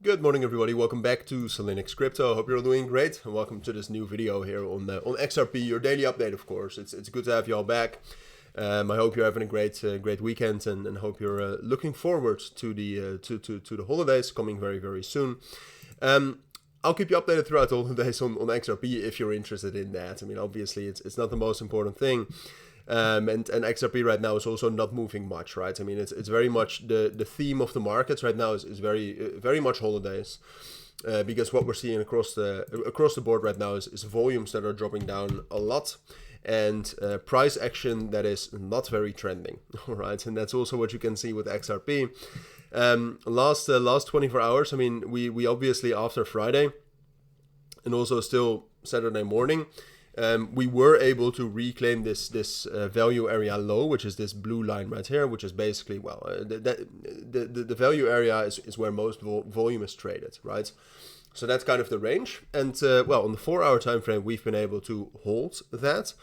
Good morning, everybody. Welcome back to Cilinix Crypto. Hope you're all doing great, and welcome to this new video here on XRP, your daily update. Of course, it's good to have you all back. I hope you're having a great weekend, and hope you're looking forward to the holidays coming very soon. I'll keep you updated throughout the holidays on XRP if you're interested in that. I mean, obviously, it's not the most important thing. And XRP right now is also not moving much, right? I mean, it's very much the theme of the markets right now is very much holidays, because what we're seeing across the board right now is volumes that are dropping down a lot, and price action that is not very trending, all right? And that's also what you can see with XRP. Last 24 hours, I mean, we obviously after Friday and also still Saturday morning, we were able to reclaim this value area low, which is this blue line right here, which is basically, well, the value area is where most volume is traded, right? So that's kind of the range. And well, on the 4-hour time frame, we've been able to hold that,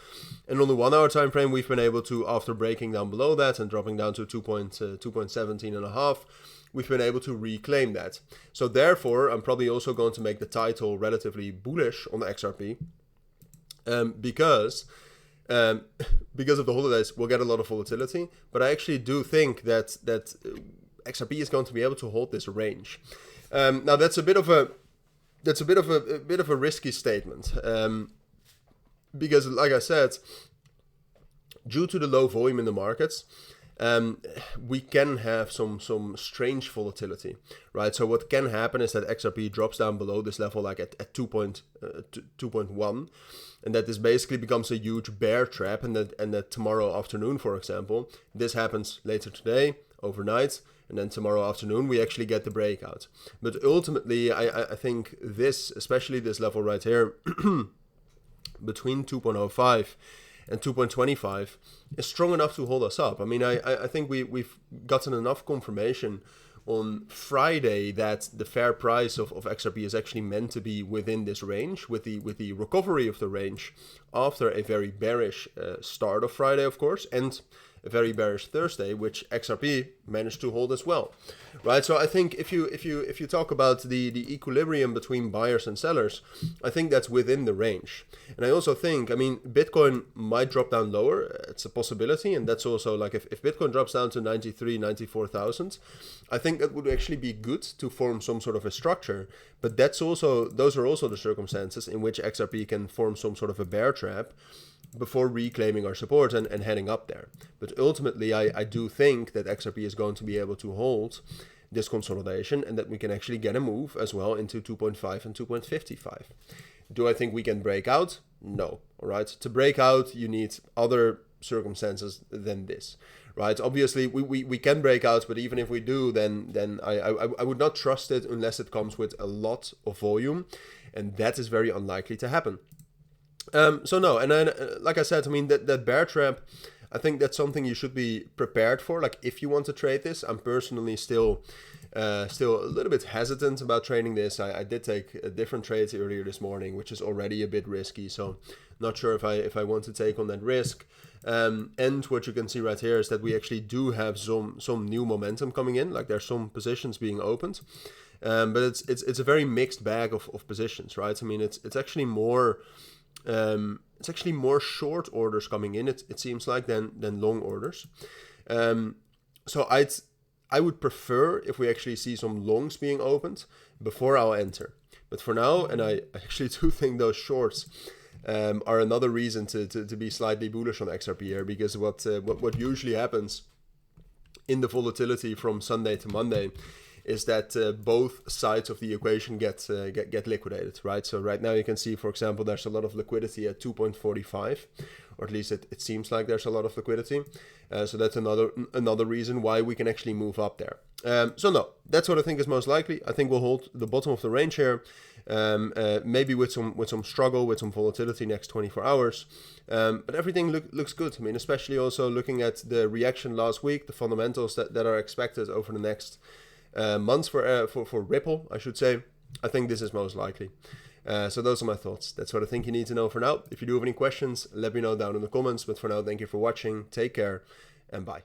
and on the 1-hour time frame, we've been able to, after breaking down below that and dropping down to 2.17.5, we've been able to reclaim that. So therefore, I'm probably also going to make the title relatively bullish on the XRP. Because of the holidays, we'll get a lot of volatility. But I actually do think that XRP is going to be able to hold this range. Now that's a bit of a risky statement, because, like I said, due to the low volume in the markets, we can have some strange volatility, right? So what can happen is that XRP drops down below this level, like at 2.1, and that this basically becomes a huge bear trap, and that tomorrow afternoon, for example, this happens later today, overnight, and then tomorrow afternoon we actually get the breakout. But ultimately, I think this, especially this level right here, between 2.05 and 2.25, is strong enough to hold us up. I mean, I think we've gotten enough confirmation on Friday that the fair price of XRP is actually meant to be within this range, with the recovery of the range after a very bearish start of Friday, of course, and a very bearish Thursday, which XRP managed to hold as well, right? So I think if you talk about the equilibrium between buyers and sellers, I think that's within the range. And I also think, I mean, Bitcoin might drop down lower. It's a possibility, and that's also like if Bitcoin drops down to 94,000, I think that would actually be good to form some sort of a structure. But those are also the circumstances in which XRP can form some sort of a bear trap before reclaiming our support and heading up there. But ultimately, I do think that XRP is going to be able to hold this consolidation, and that we can actually get a move as well into 2.5 and 2.55. Do I think we can break out? No. All right. To break out, you need other circumstances than this, right? Obviously, we can break out, but even if we do, then I would not trust it unless it comes with a lot of volume, and that is very unlikely to happen. So no, and then like I said, I mean, that bear trap, I think that's something you should be prepared for. Like, if you want to trade this, I'm personally still a little bit hesitant about trading this. I did take different trades earlier this morning, which is already a bit risky. So not sure if I want to take on that risk. And what you can see right here is that we actually do have some new momentum coming in. Like, there's some positions being opened, but it's a very mixed bag of positions, right? I mean, it's actually more. It's actually more short orders coming in, it seems like, than long orders. So I would prefer if we actually see some longs being opened before I'll enter. But for now, and I actually do think those shorts are another reason to be slightly bullish on XRP here, because what usually happens in the volatility from Sunday to Monday is that both sides of the equation get liquidated, right? So right now you can see, for example, there's a lot of liquidity at 2.45, or at least it seems like there's a lot of liquidity. So that's another reason why we can actually move up there. So no, that's what I think is most likely. I think we'll hold the bottom of the range here, maybe with some struggle, with some volatility next 24 hours. But everything looks good. I mean, especially also looking at the reaction last week, the fundamentals that are expected over the next months for Ripple, I should say. I think this is most likely. So those are my thoughts. That's what I think you need to know for now. If you do have any questions, let me know down in the comments. But for now, thank you for watching. Take care and bye.